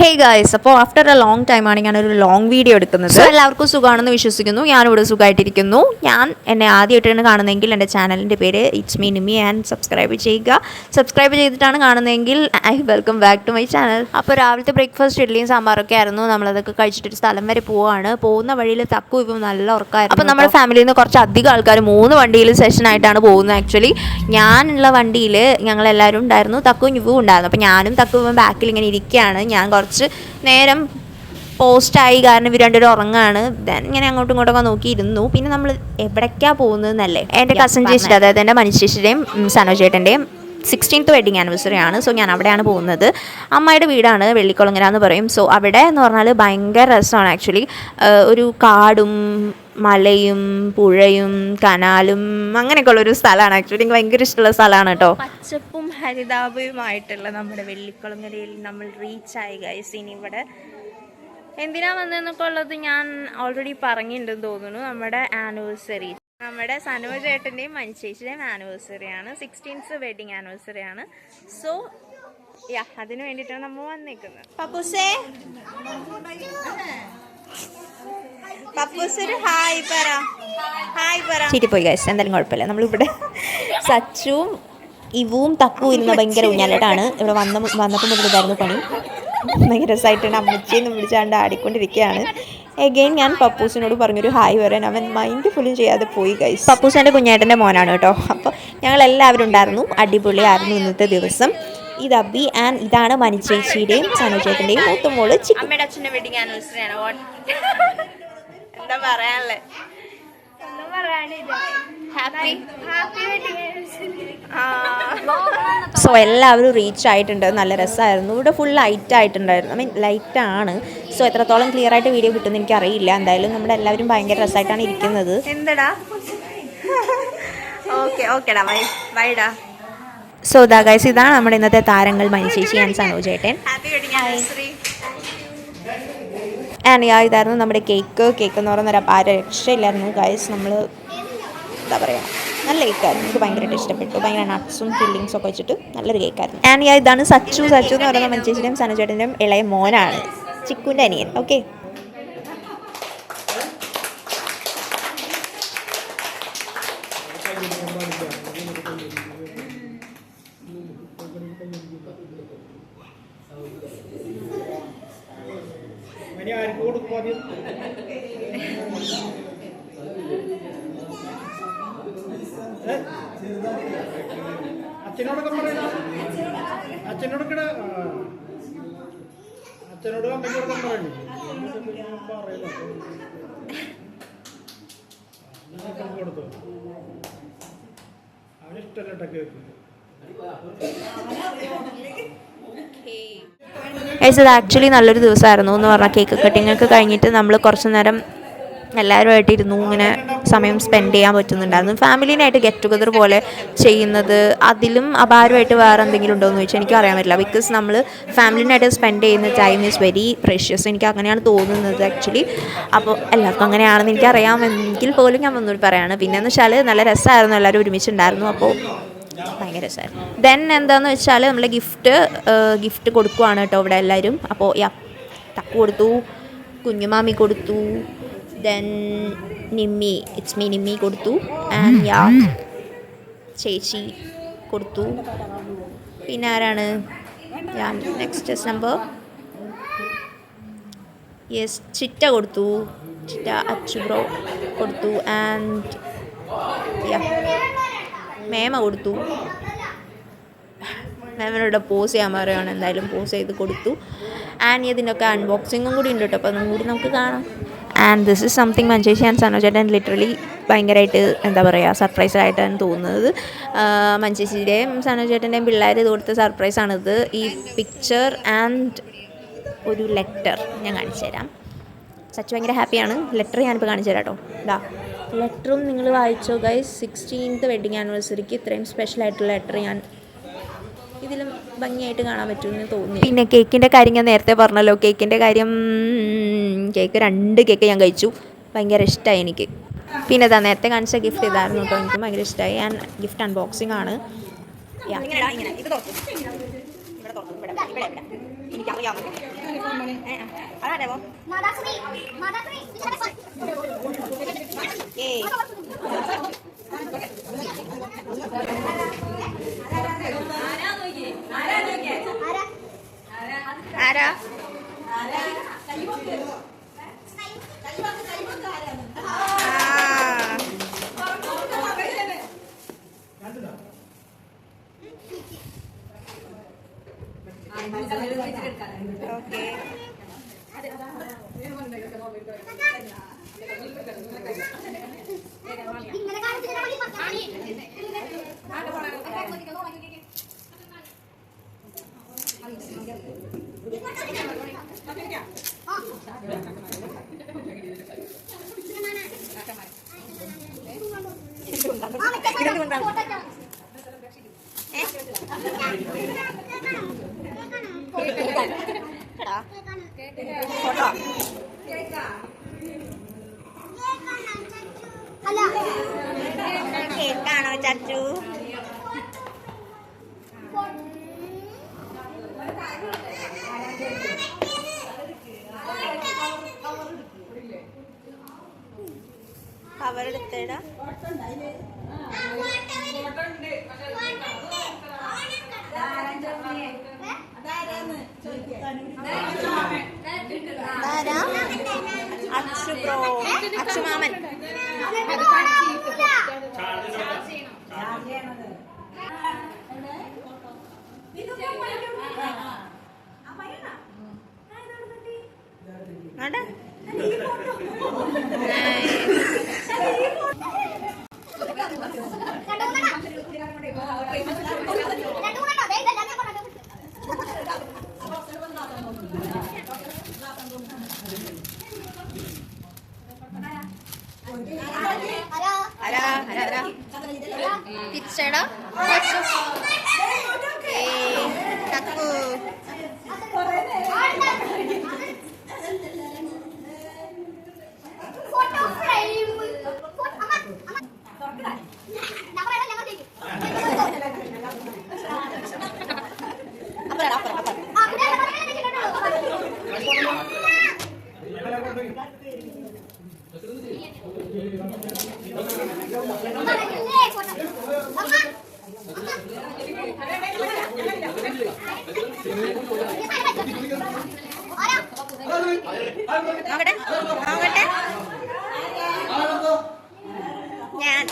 Hey guys, അപ്പോൾ after A long ടൈമാണ് ഞാനൊരു ലോങ് വീഡിയോ എടുക്കുന്നത്. സോ എല്ലാവർക്കും സുഖമാണെന്ന് വിശ്വസിക്കുന്നു. ഞാനിവിടെ സുഖമായിട്ടിരിക്കുന്നു. ഞാൻ എന്നെ ആദ്യമായിട്ടാണ് കാണുന്നതെങ്കിൽ എൻ്റെ ചാനലിൻ്റെ പേര് it's me Nimi and subscribe ചെയ്യുക. സബ്സ്ക്രൈബ് ചെയ്തിട്ടാണ് കാണുന്നതെങ്കിൽ I welcome back to my channel. അപ്പോൾ രാവിലത്തെ ബ്രേക്ക്ഫാസ്റ്റ് ഇഡ്ഡലിയും സാമ്പാറൊക്കെ ആയിരുന്നു. നമ്മളതൊക്കെ കഴിച്ചിട്ടൊരു സ്ഥലം വരെ പോവുകയാണ്. പോകുന്ന വഴിയിൽ തക്കു ഇപ്പോൾ നല്ല ഉറക്കമായിരുന്നു. അപ്പോൾ നമ്മുടെ ഫാമിലിയിൽ നിന്ന് കുറച്ച് അധികം ആൾക്കാർ 3 വണ്ടിയിൽ സെഷനായിട്ടാണ് പോകുന്നത്. ആക്ച്വലി ഞാനുള്ള വണ്ടിയിൽ ഞങ്ങളെല്ലാവരും ഉണ്ടായിരുന്നു, തക്കുവും യുവും ഉണ്ടായിരുന്നു. അപ്പോൾ ഞാനും തക്കുവും ബാക്കിൽ ഇങ്ങനെ ഇരിക്കുകയാണ്. ഞാൻ കുറച്ച് നേരം പോസ്റ്റായി കാരണം ഇവർ രണ്ടുപേരും ഉറങ്ങാണ്. ദെൻ ഇങ്ങനെ അങ്ങോട്ടും ഇങ്ങോട്ടൊക്കെ നോക്കിയിരുന്നു. പിന്നെ നമ്മൾ എവിടേക്കാണ് പോകുന്നതെന്നല്ലേ, എൻ്റെ കസിൻ ചേച്ചിയുടെ, അതായത് എൻ്റെ മനുഷ്യേച്ചിയുടെയും സനോജേട്ടൻ്റെയും 16th വെഡിങ് ആനിവേഴ്സറി ആണ്. സോ ഞാൻ അവിടെയാണ് പോകുന്നത്. അമ്മയുടെ വീടാണ്, വെള്ളിക്കുളങ്ങര എന്ന് പറയും. സോ അവിടെ എന്ന് പറഞ്ഞാൽ ഭയങ്കര രസമാണ് ആക്ച്വലി. ഒരു കാടും മലയും പുഴയും കനാലും അങ്ങനെയൊക്കെയുള്ളൊരു സ്ഥലമാണ്. ആക്ച്വലി എനിക്ക് ഭയങ്കര ഇഷ്ടമുള്ള സ്ഥലമാണ് കേട്ടോ. പച്ചപ്പും ഹരിതാപയുമായിട്ടുള്ള നമ്മുടെ വെള്ളിക്കുളങ്ങരയിൽ നമ്മൾ റീച്ചായി ഗൈസ്. ഇനി ഇവിടെ എന്തിനാ വന്നതെന്നൊക്കെ ഉള്ളത് ഞാൻ ഓൾറെഡി പറഞ്ഞിട്ടുണ്ടെന്ന് തോന്നുന്നു. നമ്മുടെ ആനിവേഴ്സറി, നമ്മുടെ സനോജേട്ടൻ്റെയും മനുഷ്യേച്ചിയുടെയും ആനിവേഴ്സറിയാണ്. 16th wedding ആനിവേഴ്സറിയാണ്. സോ യാ, അതിന് വേണ്ടിയിട്ടാണ് നമ്മൾ വന്നേക്കുന്നത്. പപ്പൂസേ, പപ്പൂസൊരു ഹായ് പറ. ഹായ് പറ. ചീറ്റിപ്പോയി ഗൈസ്, എന്തായാലും കുഴപ്പമില്ല. നമ്മളിവിടെ സച്ചുവും ഇവും തക്കുവും ഇരുന്ന ഭയങ്കര ഊഞ്ഞാലായിട്ടാണ്. ഇവിടെ വന്നപ്പോൾ മുതൽ ഇതായിരുന്നു പണി. ഭയങ്കര രസമായിട്ടാണ്. അമ്മച്ചേന്ന് വിളിച്ചാണ്ട് ആടിക്കൊണ്ടിരിക്കുകയാണ്. എഗെയിൻ ഞാൻ പപ്പൂസിനോട് പറഞ്ഞൊരു ഹായ് വരാൻ അവൻ മൈൻഡ് ഫുള്ളും ചെയ്യാതെ പോയി ഗൈസ്. പപ്പൂസ് എൻ്റെ കുഞ്ഞേട്ടൻ്റെ മോനാണ് കേട്ടോ. അപ്പോൾ ഞങ്ങളെല്ലാവരും ഉണ്ടായിരുന്നു. അടിപൊളിയായിരുന്നു ഇന്നത്തെ ദിവസം. ഇത് അബി ആൻഡ് ഇതാണ് മനുചേച്ചിയുടെയും സനോജേട്ടൻ്റെയും മൂത്ത മോള് ചിക്കു. അമ്മയുടെ അച്ഛൻ്റെ വെഡിങ് ആനിവേഴ്സറി ആണ്. എന്താ പറയാനല്ലേ, സോ എല്ലാവരും റീച്ച് ആയിട്ടുണ്ട്. നല്ല രസമായിരുന്നു. ഇവിടെ ഫുൾ ലൈറ്റ് ആയിട്ടുണ്ടായിരുന്നു. ഐ മീൻ ലൈറ്റാണ്. സോ എത്രത്തോളം ക്ലിയർ ആയിട്ട് വീഡിയോ കിട്ടുമെന്ന് എനിക്കറിയില്ല. എന്തായാലും നമ്മുടെ എല്ലാവരും ഭയങ്കര രസമായിട്ടാണ് ഇരിക്കുന്നത്. എന്തടാ, ഓക്കേടാ, ബൈഡാ. സോ ദാ ഗൈസ്, ഇതാണ് നമ്മുടെ ഇന്നത്തെ താരങ്ങൾ, മനുചേച്ചി ആൻഡ് സനോജേട്ടൻ. ആൻഡ് ഇതായിരുന്നു നമ്മുടെ കേക്ക് എന്ന് പറയുന്ന അപാര രക്ഷയില്ലായിരുന്നു ഗൈസ്. നമ്മൾ എന്താ പറയുക, നല്ല കേക്കായിരുന്നു. എനിക്ക് ഭയങ്കരമായിട്ട് ഇഷ്ടപ്പെട്ടു. ഭയങ്കര നട്ട്സും ഫില്ലിങ്സും ഒക്കെ വെച്ചിട്ട് നല്ലൊരു കേക്കായിരുന്നു. ആൻഡ് ഇതാണ് സച്ചു എന്ന് പറയുന്ന മനുചേച്ചിയുടെയും സനോജേട്ടൻ്റെയും ഇളയ മോനാണ്, ചിക്കുൻ്റെ അനിയൻ. ഓക്കെ, അച്ഛനോടൊക്കെ പറയണം, അച്ഛനോടൊക്കെ അച്ഛനോട് അമ്മയ്ക്കോടൊക്കെ പറയണം. കൊടുത്തു അവനിഷ്ടമല്ല കേക്ക്. ഇത് ആക്ച്വലി നല്ലൊരു ദിവസമായിരുന്നു എന്ന് പറഞ്ഞാൽ കേക്ക് കട്ടിങ് ഒക്കെ കഴിഞ്ഞിട്ട് നമ്മൾ കുറച്ച് നേരം എല്ലാവരുമായിട്ട് ഇരുന്നു ഇങ്ങനെ സമയം സ്പെൻഡ് ചെയ്യാൻ പറ്റുന്നുണ്ടായിരുന്നു. ഫാമിലീനായിട്ട് ഗെറ്റ് ടുഗദർ പോലെ ചെയ്യുന്നത് അതിലും അപാരമായിട്ട് വേറെ എന്തെങ്കിലും ഉണ്ടോ എന്ന് ചോദിച്ചാൽ എനിക്ക് അറിയാൻ പറ്റില്ല. ബിക്കോസ് നമ്മൾ ഫാമിലീനായിട്ട് സ്പെൻഡ് ചെയ്യുന്ന ടൈം ഈസ് വെരി പ്രഷ്യസ്. എനിക്ക് അങ്ങനെയാണ് തോന്നുന്നത് ആക്ച്വലി. അപ്പോൾ എല്ലാവർക്കും അങ്ങനെയാണെന്ന് എനിക്കറിയാമെങ്കിൽ പോലും ഞാൻ ഒന്നുകൂടി പറയുകയാണ്. പിന്നെയെന്ന് വെച്ചാൽ നല്ല രസമായിരുന്നു, എല്ലാവരും ഒരുമിച്ചുണ്ടായിരുന്നു. അപ്പോൾ ഭയങ്കര രസമായിരുന്നു. ദെൻ എന്താണെന്ന് വെച്ചാൽ നമ്മൾ ഗിഫ്റ്റ് കൊടുക്കുവാണ് കേട്ടോ ഇവിടെ എല്ലാവരും. അപ്പോൾ തക്കു കൊടുത്തു, കുഞ്ഞുമാമി കൊടുത്തു, then Nimmi, it's me Nimmi കൊടുത്തു, ആൻഡ് ചേച്ചി കൊടുത്തു. പിന്നെ ആരാണ്, നെക്സ്റ്റ് നമ്പർ യെസ് ചിറ്റ കൊടുത്തു, ചിറ്റ അച്ചു ബ്രോ കൊടുത്തു, ആൻഡ് മേമ കൊടുത്തു. മേമനോട് പോസ് ചെയ്യാൻ പറയുകയാണ്. എന്തായാലും പോസ് ചെയ്ത് കൊടുത്തു. ആൻഡ് ഇതിൻ്റെയൊക്കെ അൺബോക്സിങ്ങും കൂടി ഉണ്ട് കേട്ടോ. അപ്പോൾ അതും കൂടി നമുക്ക് കാണാം. ആൻഡ് ദിസ് ഇസ് സംതിങ് മനുചേച്ചി ആൻഡ് സനോജേട്ടൻ ലിറ്ററലി ഭയങ്കരമായിട്ട് എന്താ പറയുക സർപ്രൈസായിട്ടാണ് തോന്നുന്നത്. മനുചേച്ചിയുടെയും സനോജേട്ടൻ്റെയും പിള്ളേർ ഇത് കൊടുത്ത സർപ്രൈസാണിത്. ഈ പിക്ചർ ആൻഡ് ഒരു ലെറ്റർ ഞാൻ കാണിച്ചു തരാം. സച്ച് ഭയങ്കര ഹാപ്പിയാണ്. ലെറ്റർ ഞാനിപ്പോൾ കാണിച്ചു തരാം കേട്ടോ. ഇതാ ലെറ്ററും നിങ്ങൾ വായിച്ചോ ഗൈസ്. 16th വെഡിങ് ആനിവേഴ്സറിക്ക് ഇത്രയും സ്പെഷ്യലായിട്ടുള്ള ലെറ്റർ ഞാൻ ഇതിലും ഭംഗിയായിട്ട് കാണാൻ പറ്റുമെന്ന് തോന്നി. പിന്നെ കേക്കിൻ്റെ കാര്യം ഞാൻ നേരത്തെ പറഞ്ഞല്ലോ. കേക്കിൻ്റെ കാര്യം, കേക്ക് 2 കേക്ക് ഞാൻ കഴിച്ചു. ഭയങ്കര ഇഷ്ടമായി എനിക്ക്. പിന്നെ ഇതാ നേരത്തെ കാണിച്ച ഗിഫ്റ്റ് ഇതായിരുന്നു കേട്ടോ. എനിക്കും ഭയങ്കര ഇഷ്ടമായി. ആൻഡ് ഗിഫ്റ്റ് അൺബോക്സിംഗ് ആണ്. ഇത് അതാരോ ഏ ആരാ ഓക്കെ ഫോട്ടോ കേക്കാണോ ചച്ചു അവരെടുത്തേടാ അച്ചു ബ്രോ അച്ചു മാമൻ ആടാ പിച്ചടാ തക്കു നോക്കട്ടെ നോക്കട്ടെ ഞാൻ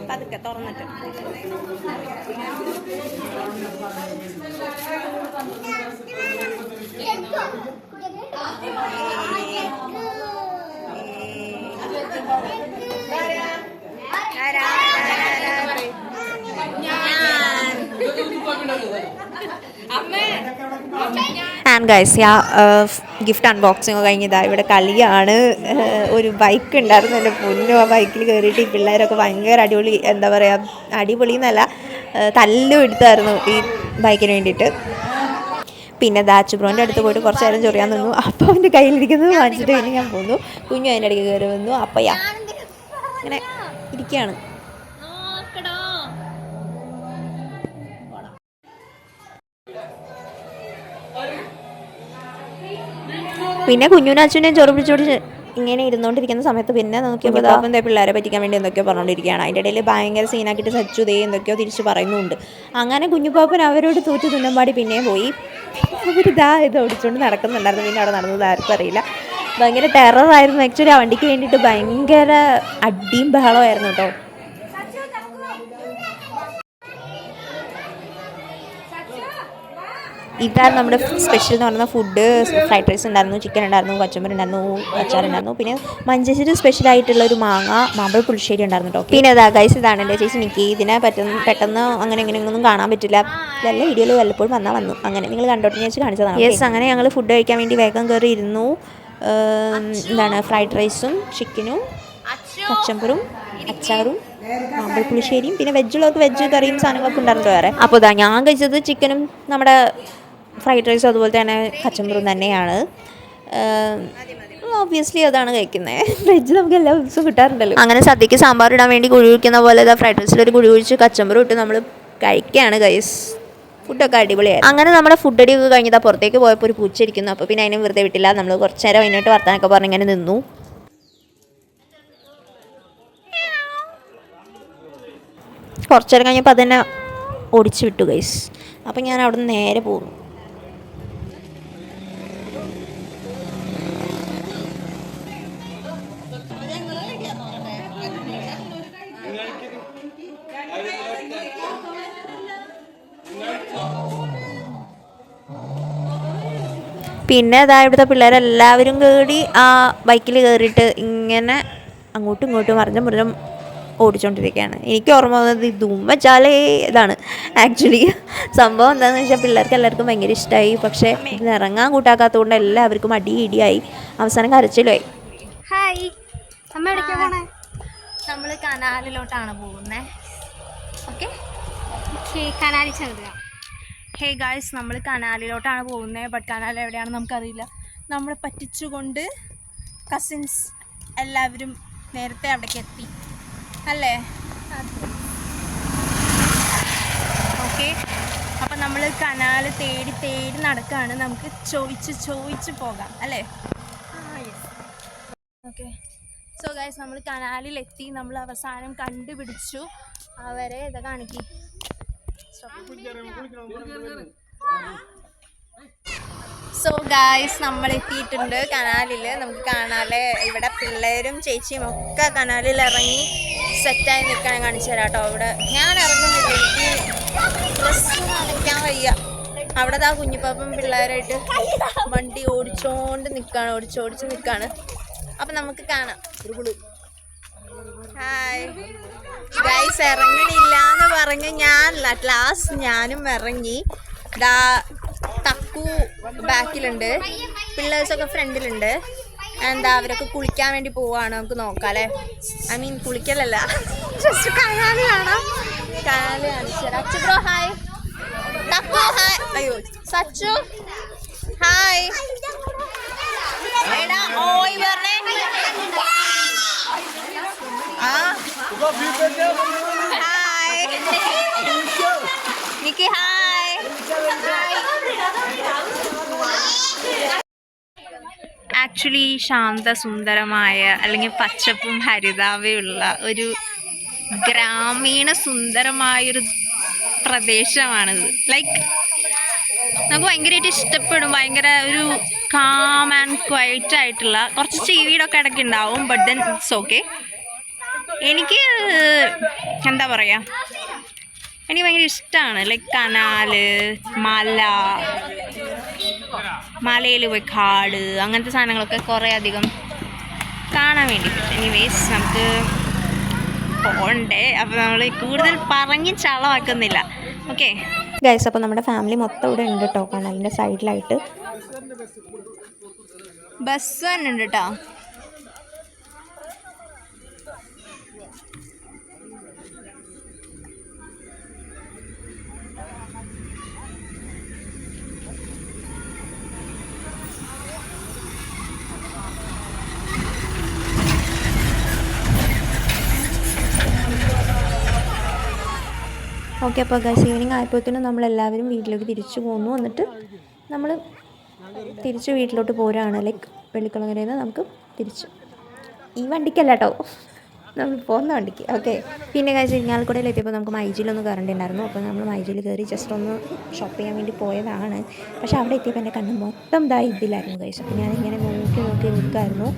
പതുക്കെ തുറന്നിട്ട് ആൻഡ് ഗൈസ് ഗിഫ്റ്റ് അൺബോക്സിങ് കഴിഞ്ഞതാ ഇവിടെ കളിയാണ്. ഒരു ബൈക്ക് ഉണ്ടായിരുന്നു എൻ്റെ പൊന്നു. ആ ബൈക്കിൽ കയറിയിട്ട് ഈ പിള്ളേരൊക്കെ ഭയങ്കര അടിപൊളി, എന്താ പറയുക, അടിപൊളി എന്നല്ല തല്ലും എടുത്തായിരുന്നു ഈ ബൈക്കിന് വേണ്ടിയിട്ട്. പിന്നെ ദാച്ചുബ്രോൻ്റെ അടുത്ത് പോയിട്ട് കുറച്ച് നേരം ചൊറിയാൻ നിന്നു. അപ്പോൾ അവൻ്റെ കയ്യിലിരിക്കുന്നത് വാങ്ങിച്ചിട്ട് പിന്നെ ഞാൻ പോന്നു. കുഞ്ഞു അതിൻ്റെ ഇടയ്ക്ക് കയറി വന്നു. അപ്പയാ ഇങ്ങനെ ഇരിക്കുകയാണ്. പിന്നെ കുഞ്ഞുനും അച്ഛനെയും ചൊറി പിടിച്ചോട് ഇങ്ങനെ ഇരുന്നുകൊണ്ടിരിക്കുന്ന സമയത്ത് പിന്നെ നോക്കിയപ്പോൾ അപ്പം പിള്ളേരെ പറ്റിക്കാൻ വേണ്ടി എന്തൊക്കെയോ പറഞ്ഞുകൊണ്ടിരിക്കുകയാണ്. അതിൻ്റെ ഇടയിൽ ഭയങ്കര സീനാക്കിയിട്ട് സച്ചു ദേ എന്തൊക്കെയോ തിരിച്ച് പറയുന്നുണ്ട്. അങ്ങനെ കുഞ്ഞുപാപ്പൻ അവരോട് തോറ്റ് തുന്നമ്പാടി പിന്നെയും പോയി. അവരിതാ ഇത് ഓടിച്ചുകൊണ്ട് നടക്കുന്നുണ്ടായിരുന്നു. പിന്നെ അവിടെ നടന്നത് ആർക്കും അറിയില്ല. ഭയങ്കര ടെററായിരുന്നു. ആക്ച്വലി ആ വണ്ടിക്ക് വേണ്ടിയിട്ട് ഭയങ്കര അടിയും ബഹളമായിരുന്നു കേട്ടോ. ഇതാണ് നമ്മുടെ സ്പെഷ്യൽ എന്ന് പറയുന്ന ഫുഡ്. ഫ്രൈഡ് റൈസ് ഉണ്ടായിരുന്നു, ചിക്കൻ ഉണ്ടായിരുന്നു, കച്ചമ്പറുണ്ടായിരുന്നു, അച്ചാറുണ്ടായിരുന്നു, പിന്നെ മഞ്ചേശ്വരി സ്പെഷ്യലായിട്ടുള്ള ഒരു മാമ്പഴ പുളിശ്ശേരി ഉണ്ടായിരുന്നു കേട്ടോ. പിന്നെ അതാ ഗൈസ്, ഇതാണ് എൻ്റെ ചേച്ചി നിക്കി. ഇതിനെ പെട്ടെന്ന് അങ്ങനെ ഇങ്ങനെയൊന്നും കാണാൻ പറ്റില്ല. നല്ല വീഡിയോയിൽ വല്ലപ്പോഴും വന്നു അങ്ങനെ നിങ്ങൾ കണ്ടോട്ടെ വെച്ച് കാണിച്ചതാണ്. യെസ്, അങ്ങനെ ഞങ്ങൾ ഫുഡ് കഴിക്കാൻ വേണ്ടി വേഗം കയറി ഇരുന്നു. എന്താണ് ഫ്രൈഡ് റൈസും ചിക്കനും കച്ചമ്പറും അച്ചാറും മാമ്പഴ പുളിശ്ശേരിയും പിന്നെ വെജുള്ളവർക്ക് വെജ് കറിയും സാധനങ്ങളൊക്കെ ഉണ്ടായിരുന്നു വേറെ. അപ്പോൾ ഇതാ ഞാൻ കഴിച്ചത് ചിക്കനും നമ്മുടെ ഫ്രൈഡ് റൈസും അതുപോലെ തന്നെ കച്ചമ്പറും തന്നെയാണ്. ഒബ്വിയസ്ലി അതാണ് കഴിക്കുന്നത്. വെജ് നമുക്ക് എല്ലാ ദിവസവും കിട്ടാറുണ്ടല്ലോ. അങ്ങനെ സദ്യക്ക് സാമ്പാർ ഇടാൻ വേണ്ടി കുഴി ഒഴിക്കുന്ന പോലെ ഫ്രൈഡ് റൈസിലൊരു കുഴി ഒഴിച്ച് കച്ചമ്പറും ഇട്ട് നമ്മൾ കഴിക്കുകയാണ് ഗൈസ്. ഫുഡൊക്കെ അടിപൊളിയായിരുന്നു. അങ്ങനെ നമ്മുടെ ഫുഡ് അടിയൊക്കെ കഴിഞ്ഞാൽ പുറത്തേക്ക് പോയപ്പോൾ ഒരു പൂച്ച ഇരിക്കുന്നു. അപ്പോൾ പിന്നെ അതിനെ വെറുതെ വിട്ടില്ല. നമ്മൾ കുറച്ച് നേരം അതിനോട്ട് വർത്താനൊക്കെ പറഞ്ഞ് ഇങ്ങനെ നിന്നു. കുറച്ച് നേരം കഴിഞ്ഞപ്പോൾ അതന്നെ ഓടിച്ചു വിട്ടു ഗൈസ്. അപ്പം ഞാൻ അവിടെ നിന്ന് നേരെ പോകുന്നു. പിന്നെ ഇവിടുത്തെ പിള്ളേരെല്ലാവരും കയറി ആ ബൈക്കിൽ കയറിയിട്ട് ഇങ്ങനെ അങ്ങോട്ടും ഇങ്ങോട്ടും മറിഞ്ഞും ഓടിച്ചുകൊണ്ടിരിക്കുകയാണ്. എനിക്ക് ഓർമ്മ വന്നത് ഇതും വെച്ചാലേ ഇതാണ് ആക്ച്വലി സംഭവം. എന്താണെന്ന് വെച്ചാൽ പിള്ളേർക്ക് എല്ലാവർക്കും ഭയങ്കര ഇഷ്ടമായി. പക്ഷേ ഇതിന് ഇറങ്ങാൻ കൂട്ടാക്കാത്തതുകൊണ്ട് എല്ലാവർക്കും ഇടിയായി. അവസാനം കരച്ചിലായി. ഹായ്, നമ്മൾ കനാലിലോട്ടാണ് പോകുന്നത്. ഓക്കെ, കനാലിൽ ചെറുതുക. ഹേ ഗായ്സ്, നമ്മൾ കനാലിലോട്ടാണ് പോകുന്നത്. ബട്ട് കനാൽ എവിടെയാണെന്ന് നമുക്കറിയില്ല. നമ്മളെ പറ്റിച്ചുകൊണ്ട് കസിൻസ് എല്ലാവരും നേരത്തെ അവിടേക്ക് എത്തി അല്ലേ? ഓക്കെ, അപ്പം നമ്മൾ കനാൽ തേടി നടക്കുകയാണ്. നമുക്ക് ചോദിച്ച് പോകാം അല്ലേ? ഓക്കെ, സോ ഗൈസ്, നമ്മൾ കനാലിലെത്തി. നമ്മൾ അവസാനം കണ്ടുപിടിച്ചു അവരെ. ഇതാ കാണിക്കി. സോ ഗായ്സ്, നമ്മൾ എത്തിയിട്ടുണ്ട് കനാലിൽ. നമുക്ക് കാണാല്ലേ, ഇവിടെ പിള്ളേരും ചേച്ചിയും ഒക്കെ കനാലിൽ ഇറങ്ങി സെറ്റായി നിൽക്കാൻ കാണിച്ചു തരാം കേട്ടോ. ഇവിടെ ഞാൻ ഇറങ്ങുന്നില്ല, എനിക്ക് ഡ്രസ്സ് നനയ്ക്കാൻ വയ്യ. അവിടെ ആ കുഞ്ഞിപ്പാപ്പം പിള്ളേരായിട്ട് വണ്ടി ഓടിച്ചോണ്ട് നിൽക്കുകയാണ്. അപ്പം നമുക്ക് കാണാം. ഹായ് ഗൈസ്, ഇറങ്ങണില്ല എന്ന് പറഞ്ഞ് ഞാനും ഇറങ്ങി. തക്കു ബാക്കിലുണ്ട്, പിള്ളേഴ്സൊക്കെ ഫ്രണ്ടിലുണ്ട്. അവരൊക്കെ കുളിക്കാൻ വേണ്ടി പോവാണ്. നമുക്ക് നോക്കാം അല്ലേ? ഐ മീൻ കുളിക്കലല്ല, ജസ്റ്റ് കനാല് കാണാം. കനാല് കാണിച്ചു തരാം. Achu bro hi. Thakku hi. അയ്യോ സച്ചു ഹായ്. എടാ ഓയ് പറഞ്ഞേ. ഹായ് നിക്കി. ഹായ്. ആക്ച്വലി ശാന്തസുന്ദരമായ അല്ലെങ്കിൽ പച്ചപ്പും ഹരിതാവയുള്ള ഒരു ഗ്രാമീണ സുന്ദരമായൊരു പ്രദേശമാണിത്. ലൈക്ക് നമുക്ക് ഭയങ്കരമായിട്ട് ഇഷ്ടപ്പെടും. ഭയങ്കര ഒരു കാം ആൻഡ് ക്വയറ്റ് ആയിട്ടുള്ള കുറച്ച് ചീവീടൊക്കെ ഇടയ്ക്ക് ഉണ്ടാവും. But then it's okay. എനിക്ക് എന്താ പറയുക, എനിക്ക് ഭയങ്കര ഇഷ്ടമാണ്. ലൈക്ക് കനാല്, മലയിൽ പോയി കാട്, അങ്ങനത്തെ സാധനങ്ങളൊക്കെ കുറേ അധികം കാണാൻ വേണ്ടി. എനിവേസ് നമുക്ക് പോകണ്ടേ. അപ്പോൾ നമ്മൾ കൂടുതൽ പറഞ്ഞ് ചളമാക്കുന്നില്ല. ഓക്കെ ഗൈസ്, അപ്പോൾ നമ്മുടെ ഫാമിലി മൊത്തം ഇവിടെ ഉണ്ട് കേട്ടോ. കനാലിൻ്റെ സൈഡിലായിട്ട് ബസ് തന്നെ ഉണ്ട് കേട്ടോ. ഓക്കെ, അപ്പോൾ ഗൈസ് ഈവനിങ് ആയപ്പോഴത്തേനും നമ്മളെല്ലാവരും വീട്ടിലേക്ക് തിരിച്ചു പോന്നു. എന്നിട്ട് നമ്മൾ തിരിച്ച് വീട്ടിലോട്ട് പോരാണ്. ലൈക്ക് വെള്ളിക്കുളങ്ങരയിൽ നിന്ന് നമുക്ക് തിരിച്ച് ഈ വണ്ടിക്കല്ല കേട്ടോ, നമ്മൾ പോകുന്ന വണ്ടിക്ക്. ഓക്കെ, പിന്നെ ഗൈസ് ഇരിങ്ങാലക്കുടയിൽ എത്തിയപ്പോൾ നമുക്ക് മൈജിയിലൊന്ന് കയറേണ്ടിണ്ടായിരുന്നു. അപ്പോൾ നമ്മൾ മൈജിയിൽ കയറി ജസ്റ്റ് ഒന്ന് ഷോപ്പ് ചെയ്യാൻ വേണ്ടി പോയതാണ്. പക്ഷേ അവിടെ എത്തിയപ്പോൾ എൻ്റെ കണ്ണ് മൊത്തം ഇതിലായിരുന്നു ഗൈസ്. അപ്പോൾ ഞാനിങ്ങനെ നോക്കി നിൽക്കായിരുന്നു.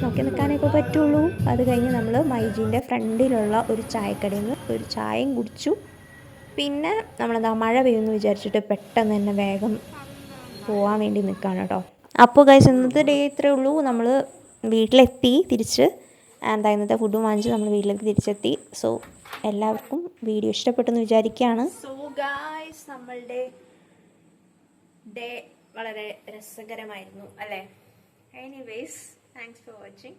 നോക്കി നിൽക്കാനൊക്കെ പറ്റുള്ളൂ. അത് കഴിഞ്ഞ് നമ്മൾ മൈജീൻ്റെ ഫ്രണ്ടിലുള്ള ഒരു ചായക്കടയിൽ നിന്ന് ഒരു ചായയും കുടിച്ചു. പിന്നെ നമ്മളെന്താ മഴ പെയ്യുമെന്ന് വിചാരിച്ചിട്ട് പെട്ടെന്ന് തന്നെ വേഗം പോകാൻ വേണ്ടി നിൽക്കുകയാണ് കേട്ടോ. അപ്പോൾ ഗൈസ് ഇന്നത്തെ ഡേ ഇത്രയേ ഉള്ളൂ. നമ്മൾ വീട്ടിലെത്തി തിരിച്ച്. ഇന്നത്തെ ഫുഡും വാങ്ങിച്ച് നമ്മൾ വീട്ടിലേക്ക് തിരിച്ചെത്തി. സോ എല്ലാവർക്കും വീഡിയോ ഇഷ്ടപ്പെട്ടെന്ന് വിചാരിക്കുകയാണ്. സോ ഗൈസ്, നമ്മളുടെ ഡേ വളരെ രസകരമായിരുന്നു അല്ലേ? Anyways, thanks for watching.